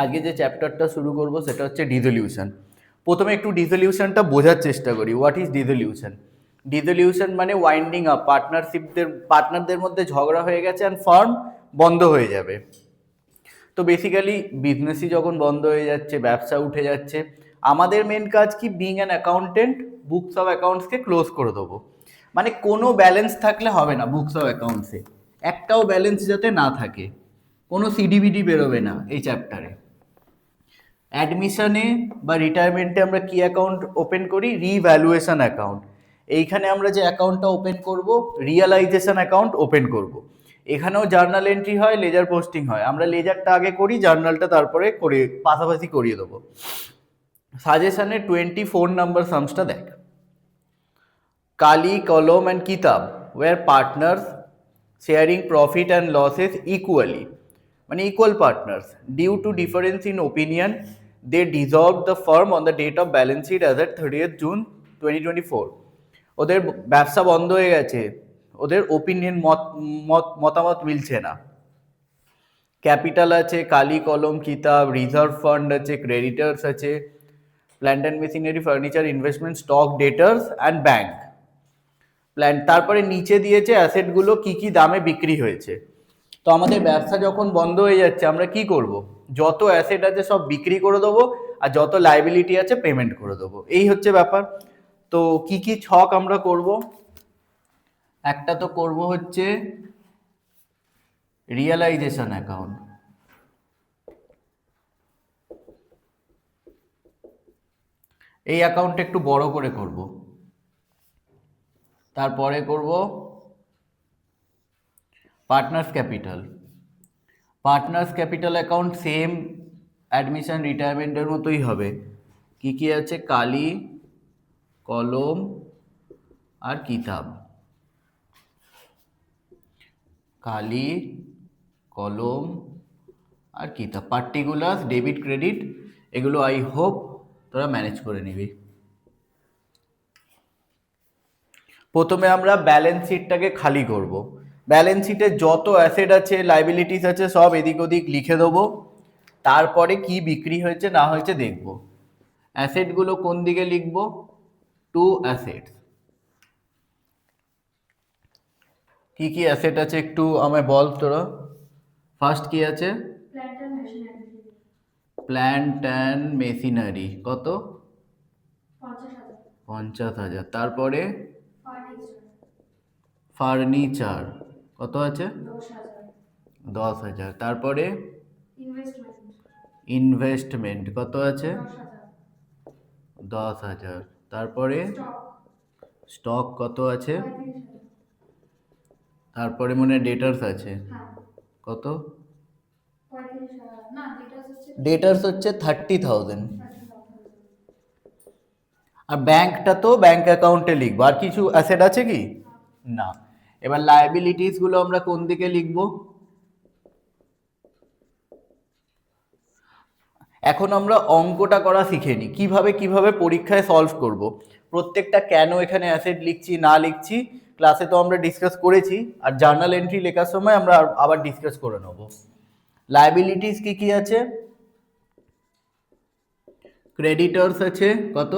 আজকে যে চ্যাপ্টারটা শুরু করব সেটা হচ্ছে ডিসলিউশন। প্রথমে একটু ডিসলিউশনটা বোঝার চেষ্টা করি। What is dissolution? ডিসলিউশন মানে ওয়াইন্ডিং আপ, পার্টনারদের মধ্যে ঝগড়া হয়ে গেছে অ্যান্ড ফার্ম বন্ধ হয়ে যাবে। তো বেসিক্যালি বিজনেসই যখন বন্ধ হয়ে যাচ্ছে, ব্যবসা উঠে যাচ্ছে, আমাদের মেন কাজ কি? Being an accountant, books of অ্যাকাউন্টসকে ক্লোজ করে দেবো। মানে কোনো ব্যালেন্স থাকলে হবে না বুকস অফ অ্যাকাউন্টসে, একটাও ব্যালেন্স যাতে না থাকে, কোনো সিডিবিডি বেরোবে না এই চ্যাপ্টারে। অ্যাডমিশনে বা রিটায়ারমেন্টে আমরা কি অ্যাকাউন্ট ওপেন করি? Revaluation account. এইখানে আমরা যে অ্যাকাউন্টটা ওপেন করব, রিয়ালাইজেশন অ্যাকাউন্ট ওপেন করব। এখানেও জার্নাল এন্ট্রি হয়, লেজার পোস্টিং হয়। আমরা লেজারটা আগে করি, জার্নালটা তারপরে করে পাশাপাশি করিয়ে দেবো। সাজেশনে 24 নাম্বার সামসটা দেখ। কালি, কলম and কিতাব were partners sharing profit and losses equally, মানে equal partners. Due to difference in opinion, they dissolved the firm on the date of balance sheet as at 30th June 2024. ওদের ব্যবসা বন্ধ হয়ে গেছে, ওদের ওপিনিয়ন মতামত মিলছে না। ক্যাপিটাল আছে, কালি, কলম, কিতাব, রিজার্ভ ফান্ড আছে, ক্রেডিটার্স আছে, plant and machinery, furniture, investment, stock, debtors and bank. তারপরে নিচে দিয়েছে অ্যাসেটগুলো কি কি দামে বিক্রি হয়েছে। তো আমাদের ব্যবসা যখন বন্ধ হয়ে যাচ্ছে আমরা কি করব? যত অ্যাসেট আছে সব বিক্রি করে দেবো, আর যত লাইবিলিটি আছে পেমেন্ট করে দেবো। এই হচ্ছে ব্যাপার। তো কি কি ছক আমরা করব? একটা তো করব হচ্ছে রিয়ালাইজেশন অ্যাকাউন্ট। এই অ্যাকাউন্টটা একটু বড় করে করব। তারপরে করব partners capital. Partners capital account same admission রিটায়ারমেন্টের মতোই হবে। কি কি আছে? কালি, কলম আর কিতাব। কালি, কলম আর কিতাব। পার্টিকুলার ডেবিট ক্রেডিট এগুলো আই হোপ তোরা ম্যানেজ করে নিবি। প্রথমে আমরা ব্যালেন্স শিটটাকে খালি করব। ব্যালেন্স শিটে যত অ্যাসেট আছে, লাইবিলিটিস আছে, সব এদিক ওদিক লিখে দেবো। তারপরে কি বিক্রি হয়েছে না হয়েছে দেখব। অ্যাসেটগুলো কোন দিকে লিখব? To assets. কি কি অ্যাসেট আছে একটু আমায় বল তোরা। ফার্স্ট কি আছে? Plant and machinery. কত? 50,000। তারপরে ফার্নিচার কত আছে? 10,000। তারপরে ইনভেস্টমেন্ট কত আছে? 10,000। তারপরে স্টক কত আছে? তারপরে মনে ডেটার্স আছে কত? ডেটার্স হচ্ছে 30,000। আর ব্যাংকটা তো ব্যাংক অ্যাকাউন্টে লিখবো। আর কিছু অ্যাসেট আছে কি? না। এবার লায়াবিলিটিস গুলো আমরা কোন দিকে লিখবো? এখন আমরা অঙ্কটা করা শিখে নিই, কিভাবে কিভাবে পরীক্ষায় সলভ করব। প্রত্যেকটা কেন এখানে অ্যাসেট লিখছি না লিখছি ক্লাসে তো আমরা ডিসকাস করেছি, আর জার্নাল এন্ট্রি লেখার সময় আমরা আবার ডিসকাস করে নেব। লায়াবিলিটিস কি কি আছে? ক্রেডিটর্স আছে কত?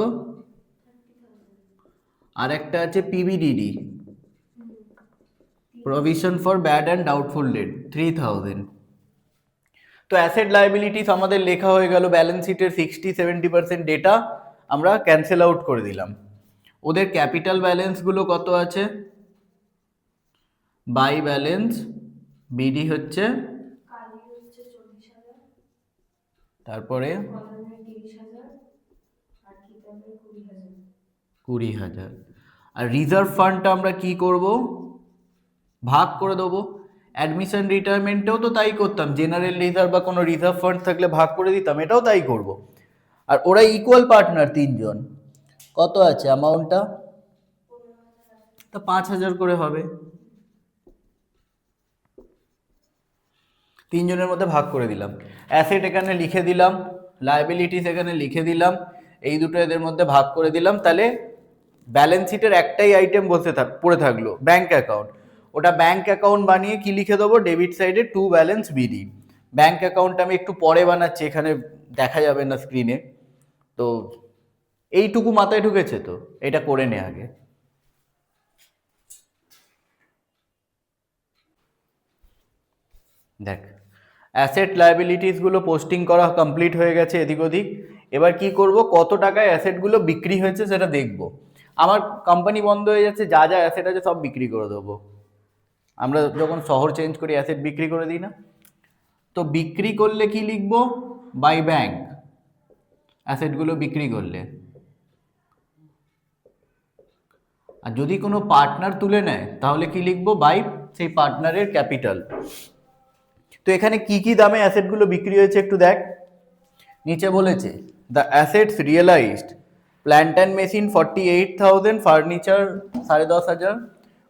আর একটা আছে PBDD, provision for bad and doubtful debt, 3,000। তো অ্যাসেট লায়াবিলিটিস আমাদের লেখা হয়ে গেল। ব্যালেন্স শিটের 60-70% ডেটা আমরা ক্যান্সেল আউট করে দিলাম। ওদের ক্যাপিটাল ব্যালেন্সগুলো কত আছে? বাই ব্যালেন্স বিডি হচ্ছে, তারপরে 20,000। আর রিজার্ভ ফান্ডটা আমরা কি করব? ভাগ করে দেবো। অ্যাডমিশন রিটায়ারমেন্টেও তো তাই করতাম, জেনারেল রিজার্ভ বা কোনো রিজার্ভ ফান্ড থাকলে ভাগ করে দিতাম, এটাও তাই করব। আর ওরা ইকুয়াল পার্টনার তিনজন, কত আছে অ্যামাউন্টটা? তা 5,000 করে হবে। তিনজনের মধ্যে ভাগ করে দিলাম। অ্যাসেট এখানে লিখে দিলাম, লায়াবিলিটিস এখানে লিখে দিলাম, এই দুটো এদের মধ্যে ভাগ করে দিলাম। তাহলে ব্যালেন্স শিটের একটাই আইটেম পড়ে থাকলো, ব্যাংক অ্যাকাউন্ট। ওটা ব্যাংক অ্যাকাউন্ট বানিয়ে কি লিখে দেবো? ডেবিট সাইডে two balance BD, bank account আমি একটু পরে বানাচ্ছি, এখানে দেখা যাবে না স্ক্রিনে। তো এইটুকু মাথায় ঢুকেছে তো, এটা করে নে আগে। দেখ, অ্যাসেট লায়াবিলিটিসগুলো পোস্টিং করা কমপ্লিট হয়ে গেছে এদিক ওদিক। এবার কি করব, কত টাকায় অ্যাসেটগুলো বিক্রি হয়েছে সেটা দেখব। আমার কোম্পানি বন্ধ হয়ে যাচ্ছে, যা যা অ্যাসেট আছে সব বিক্রি করে দেবো। আমরা যখন শহর চেঞ্জ করি অ্যাসেট বিক্রি করে দিই না? তো বিক্রি করলে কি লিখবো, বাই ব্যাংক, অ্যাসেটগুলো বিক্রি করলে। আর যদি কোনো পার্টনার তুলে নেয় তাহলে কি লিখবো, বাই সেই পার্টনারের ক্যাপিটাল। তো এখানে কি কি দামে অ্যাসেটগুলো বিক্রি হয়েছে একটু দেখ। নিচে বলেছে the assets realised, plant and machine 48,000, furniture 10,500।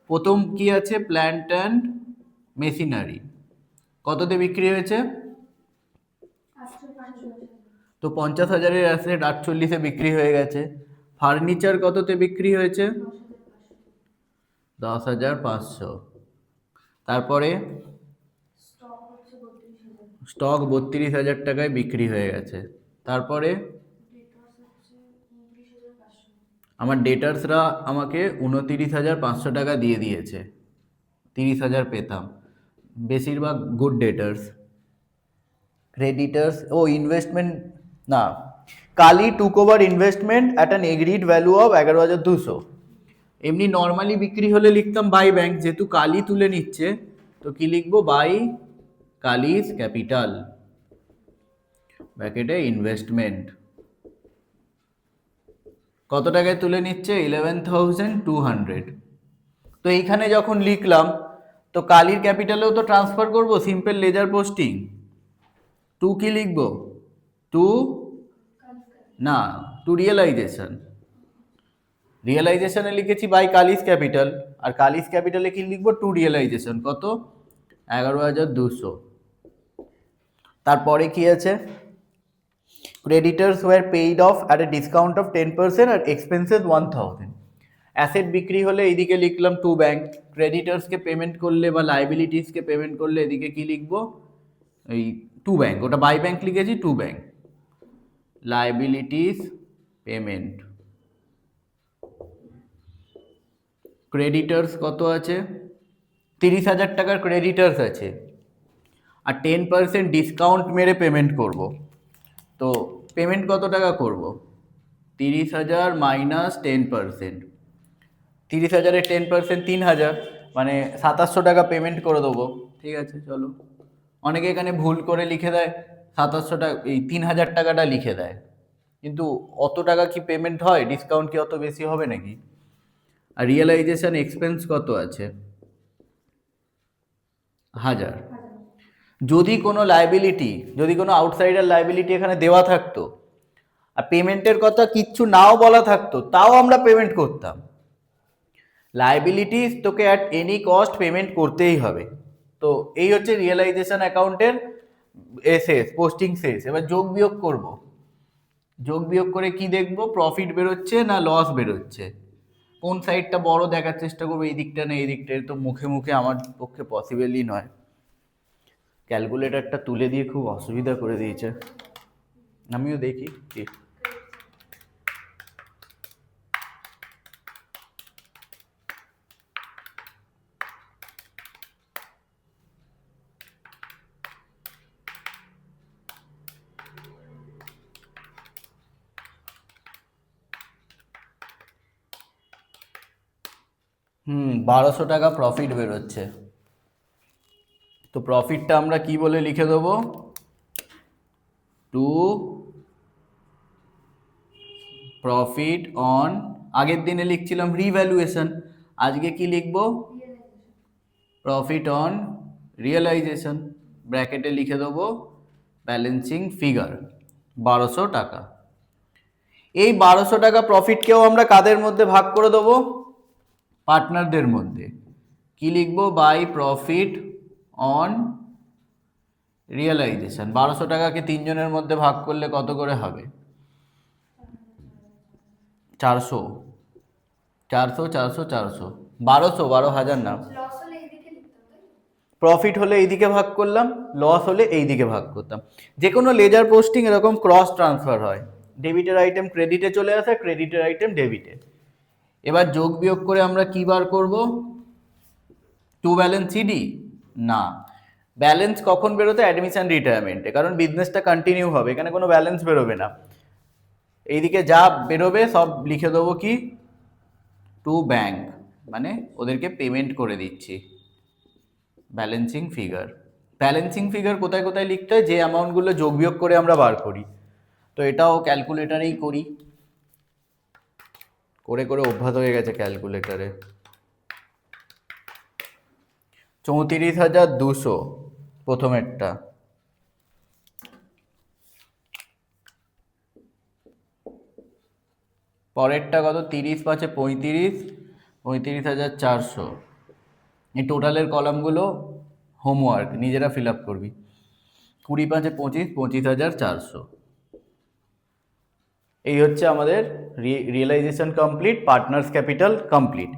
প্রথম কি আছে, প্ল্যান্ট অ্যান্ড মেশিনারি কততে বিক্রি হয়েছে? তো 50,000-এর অ্যাসেট 48-এ বিক্রি হয়ে গেছে। ফার্নিচার কততে বিক্রি হয়েছে? 10,500। তারপরে স্টক 32,000 টাকায় বিক্রি হয়ে গেছে। তারপরে আমার ডেটার্সরা আমাকে 29,500 টাকা দিয়ে দিয়েছে, 30,000 পেতাম, বেশিরভাগ গুড ডেটার্স। ক্রেডিটার্স ও ইনভেস্টমেন্ট না, কালি took over investment at an agreed value of 11,200। এমনি নর্মালি বিক্রি হলে লিখতাম বাই ব্যাংক, যেহেতু কালি তুলে নিচ্ছে তো কি লিখবো, বাই কালিস ক্যাপিটাল ব্র্যাকেটে ইনভেস্টমেন্ট। কত টাকায় তুলে নিচ্ছে? 11,200। তো এইখানে যখন লিখলাম তো কালির ক্যাপিটালেও তো ট্রান্সফার করব, সিম্পল লেজার পোস্টিং। টু কি লিখবো, টু না, টু রিয়েলাইজেশন। রিয়েলাইজেশনে লিখেছি বাই কালিস ক্যাপিটাল, আর কালিস ক্যাপিটালে কি লিখবো, টু রিয়েলাইজেশন। কত? 11,200। তারপরে কি আছে, creditors were paid off at a discount of 10% আর এক্সপেন্সেস 1,000। অ্যাসেট বিক্রি হলে এইদিকে লিখলাম টু ব্যাংক, ক্রেডিটার্সকে পেমেন্ট করলে বা লাইবিলিটিসকে পেমেন্ট করলে এদিকে কি লিখবো, এই টু ব্যাংক, ওটা বাই ব্যাংক লিখেছি, to bank liabilities payment. Creditors কত আছে? 30,000 টাকার ক্রেডিটার্স আছে, আর 10% ডিসকাউন্ট মেরে পেমেন্ট করব। তো পেমেন্ট কত টাকা করব, 30,000 মাইনাস 10%। 30,000-এর 10% 3,000, মানে 2,700 টাকা পেমেন্ট করে দেবো। ঠিক আছে চলো, অনেকে এখানে ভুল করে লিখে দেয় 2,700 টাকা, এই 3,000 টাকাটা লিখে দেয়, কিন্তু অত টাকা কি পেমেন্ট হয়? ডিসকাউন্ট কি অত বেশি হবে নাকি? আর রিয়েলাইজেশন এক্সপেন্স কত আছে? 1,000। যদি কোনো লাইবিলিটি, যদি কোনো আউটসাইডার লাইবিলিটি এখানে দেওয়া থাকতো আর পেমেন্টের কথা কিচ্ছু নাও বলা থাকতো, তাও আমরা পেমেন্ট করতাম। লাইবিলিটিস তোকে অ্যাট এনি কস্ট পেমেন্ট করতেই হবে। তো এই হচ্ছে রিয়েলাইজেশন অ্যাকাউন্টের শেষ, পোস্টিং শেষ। এবার যোগ বিয়োগ করব, যোগ বিয়োগ করে কি দেখব, প্রফিট বেরোচ্ছে না লস বেরোচ্ছে, কোন সাইডটা বড় দেখার চেষ্টা করবো, এই দিকটা না এই দিকটা। তো মুখে মুখে আমার পক্ষে পসিবলই নয়, ক্যালকুলেটরটা তুলে দিয়ে খুব অসুবিধা করে দিয়েছে। আমিও দেখি কি। হুম, 1,200 টাকা প্রফিট বেরোচ্ছে। তো প্রফিটটা আমরা কি বলে লিখে দেবো, টু প্রফিট অন, আগের দিনে লিখছিলাম রিভ্যালুয়েশন, আজকে কি লিখবো, প্রফিট অন রিয়েলাইজেশন, ব্র্যাকেটে লিখে দেবো ব্যালেন্সিং ফিগার 1,200 টাকা। এই 1,200 টাকা প্রফিটকেও আমরা কাদের মধ্যে ভাগ করে দেবো, পার্টনারদের মধ্যে। কি লিখবো, বাই প্রফিট অন রিয়েলাইজেশন। 1,200 টাকাকে 3 জনের মধ্যে ভাগ করলে কত করে হবে, 400, 400, 400, 400, 1,200, 12,000 না, প্রফিট হলে এইদিকে ভাগ করলাম, লস হলে এইদিকে ভাগ করতাম। যে কোনো লেজার পোস্টিং এরকম ক্রস ট্রান্সফার হয়, ডেবিটের আইটেম ক্রেডিটে চলে আসে, ক্রেডিটের আইটেম ডেবিটে। এবার যোগ বিয়োগ করে আমরা কি বার করব? টু ব্যালেন্স সিডি না, ব্যালেন্স কখন বেরোতে? অ্যাডমিশন রিটায়ারমেন্টে, কারণ বিজনেসটা কন্টিনিউ হবে, এখানে কোনো ব্যালেন্স বেরোবে না। এইদিকে যা বেরোবে সব লিখে দেবো কি টু ব্যাংক, মানে ওদেরকে পেমেন্ট করে দিচ্ছি। ব্যালেন্সিং ফিগার, ব্যালেন্সিং ফিগার কোথায় কোথায় লিখতে হয়? যে অ্যামাউন্টগুলো যোগ বিয়োগ করে আমরা বার করি, তো এটাও ক্যালকুলেটারেই করি, করে করে অভ্যাস হয়ে গেছে ক্যালকুলেটারে। 34,200 প্রথমেরটা, পরেরটা কত? 30 পাঁচে 35, 35,400। এই টোটালের কলামগুলো হোমওয়ার্ক নিজেরা ফিল আপ করবি। 20 পাঁচে 25, 25,400। এই হচ্ছে আমাদের realisation complete, partners capital complete.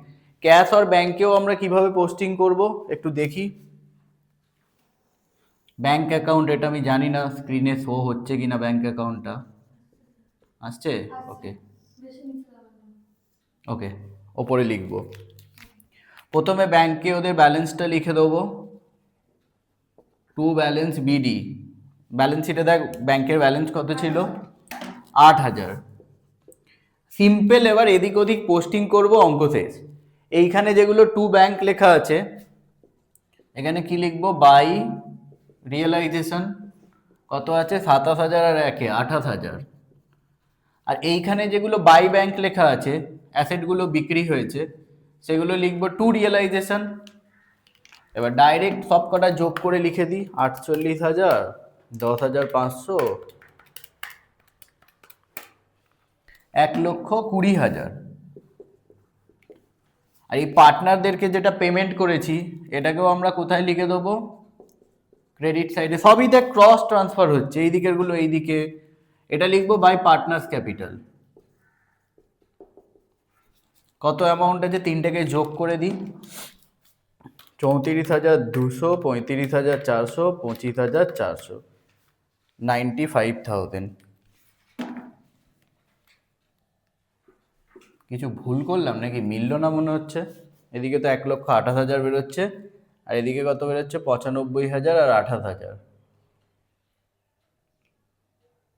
Cash আর ব্যাংকেও আমরা কিভাবে পোস্টিং করব একটু দেখি। ব্যাংক অ্যাকাউন্ট, এটা আমি জানি না স্ক্রিনে শো হচ্ছে কিনা, ব্যাংক অ্যাকাউন্টটা আসছে? ওকে ওকে, ওপরে লিখব। প্রথমে ব্যাংকে ওদের ব্যালেন্সটা লিখে দেবো, টু ব্যালেন্স বিডি। ব্যালেন্স শিটে দেখ ব্যাংকের ব্যালেন্স কত ছিল? 8,000। সিম্পল এবার এদিক ওদিক পোস্টিং করব, অঙ্ক শেষ। এইখানে যেগুলো টু ব্যাংক লেখা আছে, এখানে কি লিখবো? বাই রিয়েলাইজেশন কত আছে? 27,000 আর 1-এ 28,000। আর এইখানে যেগুলো বাই ব্যাংক লেখা আছে, অ্যাসেটগুলো বিক্রি হয়েছে, সেগুলো লিখবো টু রিয়েলাইজেশন। এবার ডাইরেক্ট সব কটা যোগ করে লিখে দিই, 48,000, 10,500, 1,20,000। আর এই পার্টনারদেরকে যেটা পেমেন্ট করেছি, এটাকেও আমরা কোথায় লিখে দেবো? ক্রেডিট সাইডে। সবই দেখ ক্রস ট্রান্সফার হচ্ছে, এই দিকের গুলো এইদিকে। এটা লিখবো বাই পার্টনার্স ক্যাপিটাল। কত অ্যামাউন্ট আছে? তিনটাকে যোগ করে দিই, 34,200, 35,400, 25,400, 95,000। কিছু ভুল করলাম নাকি? মিলল না মনে হচ্ছে। এদিকে তো 1,28,000 বেরোচ্ছে, আর এদিকে কত বেরোচ্ছে? 95,000 আর 28,000।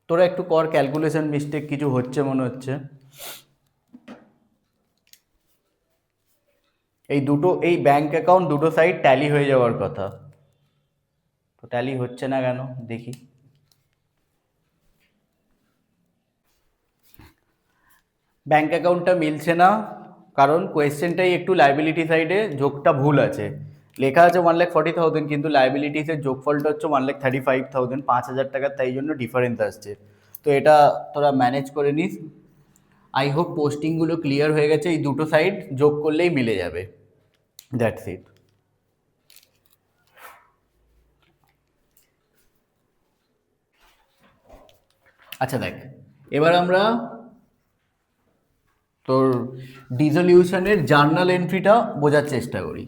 তোরা একটু কর, ক্যালকুলেশন মিস্টেক কিছু হচ্ছে মনে হচ্ছে। এই দুটো, এই ব্যাংক অ্যাকাউন্ট দুটো সাইড ট্যালি হয়ে যাওয়ার কথা, তো ট্যালি হচ্ছে না কেন দেখি। ব্যাংক অ্যাকাউন্টটা মিলছে না, কারণ কোয়েশ্চেনটাই একটু লাইবিলিটি সাইডে যোগটা ভুল আছে। লেখা আছে 1,40,000, কিন্তু লাইবিলিটিসের যোগফলটা হচ্ছে 1,35,000, 5,000 টাকার, তাই জন্য ডিফারেন্স আসছে। তো এটা তোরা ম্যানেজ করে নিস। আই হোপ পোস্টিংগুলো ক্লিয়ার হয়ে গেছে, এই দুটো সাইড যোগ করলেই মিলে যাবে, দ্যাটস ইট। আচ্ছা দেখ, এবার আমরা তোর ডিসলিউশনের জার্নাল এন্ট্রিটা বোঝার চেষ্টা করি।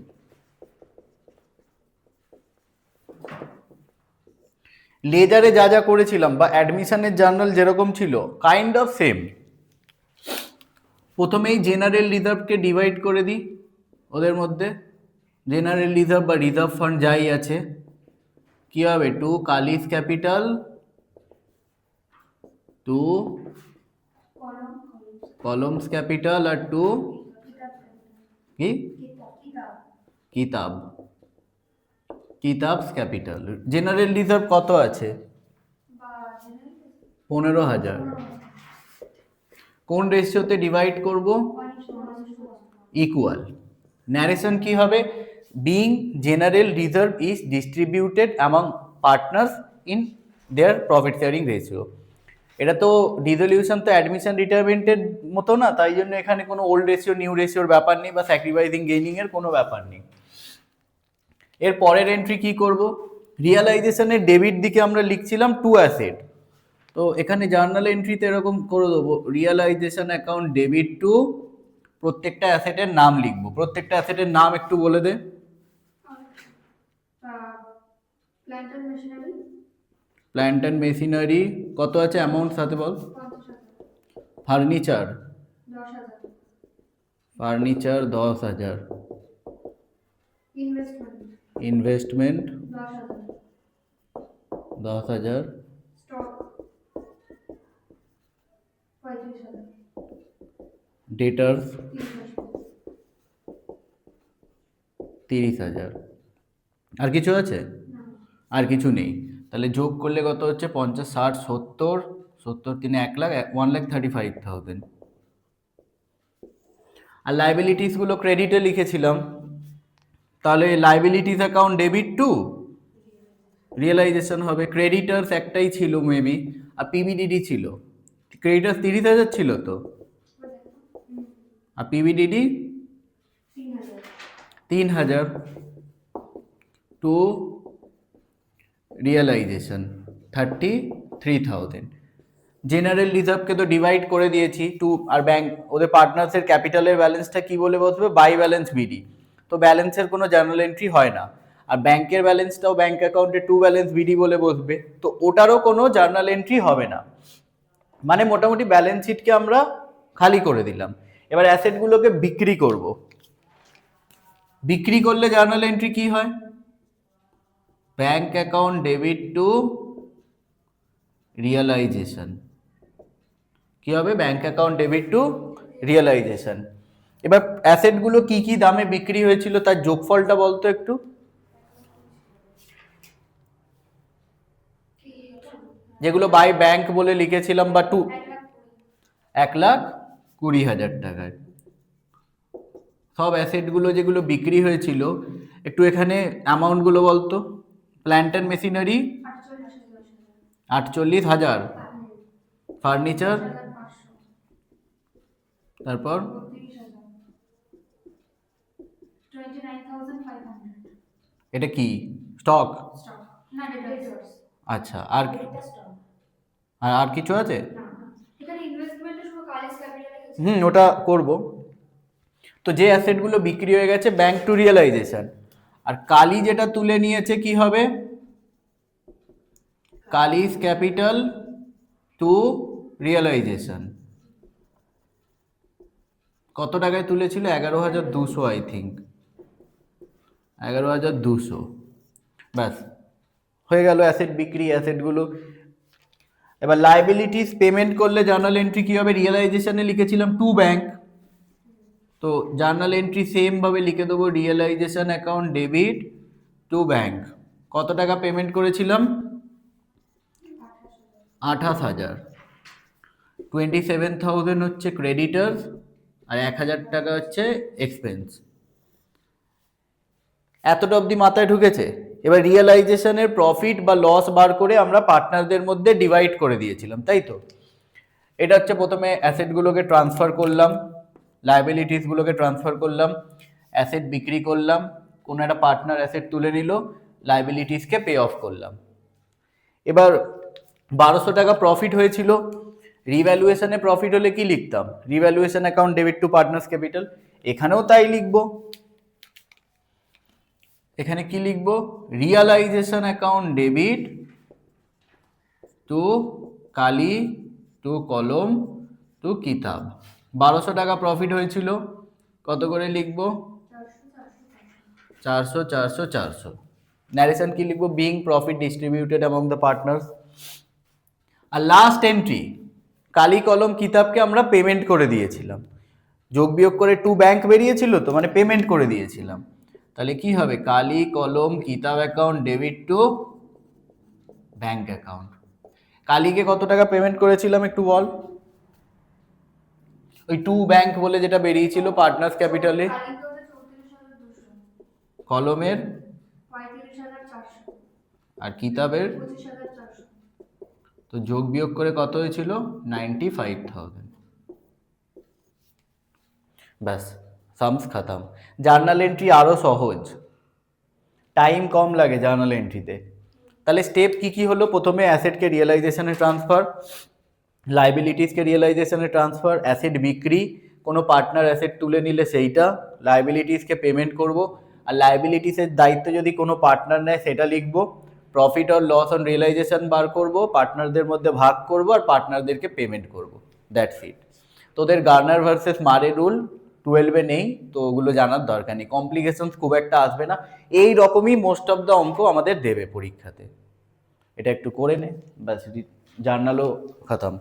লেজারে যা যা করেছিলাম বা অ্যাডমিশনের জার্নাল যেরকম ছিল, কাইন্ড অফ সেম। প্রথমেই জেনারেল রিজার্ভকে ডিভাইড করে দিই ওদের মধ্যে। জেনারেল রিজার্ভ বা রিজার্ভ ফান্ড যাই আছে, কি হবে? To Kali's capital, to Kalam's capital, আর টু কি কিতাব, কিতাবস ক্যাপিটাল। জেনারেল রিজার্ভ কত আছে? 15,000। কোন রেশিওতে ডিভাইড করব? ইকুয়াল। ন্যারেশন কি হবে? Being general reserve is distributed among partners in their profit sharing ratio. এটা তো ডিসলিউশন তো অ্যাডমিশন রিটায়ারমেন্টের মতো না, তাই জন্য এখানে কোনো ওল্ড রেশিও নিউ রেশিওর ব্যাপার নেই, বা স্যাক্রিফাইসিং গেইনিং এর কোনো ব্যাপার নেই। এর পরের এন্ট্রি কি করব? রিয়ালাইজেশনের ডেবিট দিকে আমরা লিখছিলাম টু অ্যাসেট, তো এখানে জার্নাল এন্ট্রিতে এরকম করে দেবো, রিয়ালাইজেশন অ্যাকাউন্ট ডেবিট টু, প্রত্যেকটা অ্যাসেটের নাম লিখবো। প্রত্যেকটা অ্যাসেটের নাম একটু বলে দে। Plant and machinery plant and machinery কত আছে অ্যামাউন্ট সাথে বল। 50,000, furniture 10,000, furniture 10,000, investment investment 10,000, 10,000, stock 35,000, debtors 30,000, 30,000। আর কিছু আছে? না, আর কিছু নেই। তাহলে যোগ করলে কত হচ্ছে? 50, 60, 70, 70 3 1 লাখ, 1,35,000। আর লাইবিলিটিসগুলো ক্রেডিটে লিখেছিলাম, তাহলে liabilities account debit to realisation হবে। ক্রেডিটার্স একটাই ছিল মেবি, আর পিবিডিডি ছিল। ক্রেডিটার্স 30,000 ছিল তো, আর পিবিডিডি 3,000, 3,000 টু রিয়েলাইজেশন 33,000। জেনারেল রিজার্ভকে তো ডিভাইড করে দিয়েছি টু, আর ব্যাংক ওদের পার্টনার্সের ক্যাপিটালের ব্যালেন্সটা কি বলে বসবে? By balance BD. তো ব্যালেন্সের কোনো জার্নাল এন্ট্রি হয় না। আর ব্যাংকের ব্যালেন্সটাও ব্যাংক অ্যাকাউন্টে টু ব্যালেন্স বিডি বলে বসবে, তো ওটারও কোনো জার্নাল এন্ট্রি হবে না। মানে মোটামুটি ব্যালেন্স শিটকে আমরা খালি করে দিলাম। এবার অ্যাসেটগুলোকে বিক্রি করব। বিক্রি করলে জার্নাল এন্ট্রি কি হয়? Bank account debit to realisation. কি হবে? Bank account debit to realisation. এবার অ্যাসেটগুলো কি কি দামে বিক্রি হয়েছিল তার যোগফলটা বলতো একটু। যেগুলো বাই ব্যাংক বলে লিখেছিলাম, বা টু 1,20,000 টাকায় সব অ্যাসেটগুলো যেগুলো বিক্রি হয়েছিল, একটু এখানে অ্যামাউন্টগুলো বলতো। প্ল্যান্ট অ্যান্ড মেশিনারি 48,000, ফার্নিচার, 5,500, তারপর 32,000, 29,500, এটা কি স্টক? স্টক না, ডেটার্স। আচ্ছা, আর আর কিছু আছে? না, এখানে ইনভেস্টমেন্টে শুধু কালেজ ক্যাপিটালে গেছে। ওটা করব। তো যে অ্যাসেটগুলো বিক্রি হয়ে গেছে ব্যাংক টু রিয়েলাইজেশন, আর কালি যেটা তুলে নিয়েছে কি হবে? Kalij capital two realisation. কত টাকায় তুলেছিল? 11,200 আই থিঙ্ক, 11,200। ব্যাস হয়ে গেল অ্যাসেট বিক্রি, অ্যাসেটগুলো। এবার লাইবিলিটিস পেমেন্ট করলে জার্নাল এন্ট্রি কি হবে? রিয়েলাইজেশনে লিখেছিলাম টু ব্যাংক, তো জার্নাল এন্ট্রি সেম ভাবে লিখে দেবো, realisation account debit to bank. কত টাকা পেমেন্ট করেছিলাম? 28,000। 27,000 হচ্ছে ক্রেডিটার্স, আর 1,000 টাকা হচ্ছে এক্সপেন্স। এতটা অবধি মাথায় ঢুকেছে? এবার রিয়েলাইজেশনের প্রফিট বা লস বার করে আমরা পার্টনারদের মধ্যে ডিভাইড করে দিয়েছিলাম, তাই তো? এটা হচ্ছে প্রথমে অ্যাসেটগুলোকে ট্রান্সফার করলাম, লাইবিলিটিসগুলোকে ট্রান্সফার করলাম, অ্যাসেট বিক্রি করলাম, কোনো একটা পার্টনার অ্যাসেট তুলে নিল, লাইবিলিটিসকে পে অফ করলাম। এবার 1,200 টাকা প্রফিট হয়েছিল। রিভ্যালুয়েশনে প্রফিট হলে কি লিখতাম? Revaluation account debit to partners capital. এখানেও তাই লিখবো। এখানে কি লিখবো? রিয়ালাইজেশন অ্যাকাউন্ট ডেবিট টু কালি টু কলম টু কিতাব। 1,200 টাকা প্রফিট হয়েছিল, কত করে লিখবো? 400, 400, 400। ন্যারেশন কি লিখবো? Being profit distributed among the partners. আর লাস্ট এন্ট্রি, কালি কলম কিতাবকে আমরা পেমেন্ট করে দিয়েছিলাম। যোগ বিয়োগ করে টু ব্যাংক বেরিয়েছিল তো, মানে পেমেন্ট করে দিয়েছিলাম। তাহলে কি হবে? কালি কলম Kitab account debit to bank account. কালিকে কত টাকা পেমেন্ট করেছিলাম একটু বল? ওই টু ব্যাংক বলে যেটা বেরিয়েছিল পার্টনার্স ক্যাপিটালে। কলমের 35,400, আর কিতাবের 25,400, তো যোগ বিয়োগ করে কত হয়েছিল? 95,000। ব্যাস, সামস খাতাম। জার্নাল এন্ট্রি আরও সহজ, টাইম কম লাগে জার্নাল এন্ট্রিতে। তাহলে স্টেপ কি কি হলো? প্রথমে অ্যাসেটকে রিয়েলাইজেশনে ট্রান্সফার, লাইবিলিটিসকে রিয়েলাইজেশনে ট্রান্সফার, অ্যাসেট বিক্রি, কোনো পার্টনার অ্যাসেট তুলে নিলে সেইটা, লাইবিলিটিসকে পেমেন্ট করব, আর লাইবিলিটিসের দায়িত্ব যদি কোনো পার্টনার নেয় সেটা লিখব, profit or loss on realisation বার করব, পার্টনারদের মধ্যে ভাগ করব আর পার্টনারদেরকে পেমেন্ট করব, দ্যাটস ইট। তোদের গার্নার ভার্সেস মারে রুল 12-এ নেই, তো ওগুলো জানার দরকার নেই, কমপ্লিকেশনস খুব একটা আসবে না। এই রকমই মোস্ট অফ দ্য অঙ্ক আমাদের দেবে পরীক্ষাতে, এটা একটু করে নে, ব্যাস জার্নালও খতম।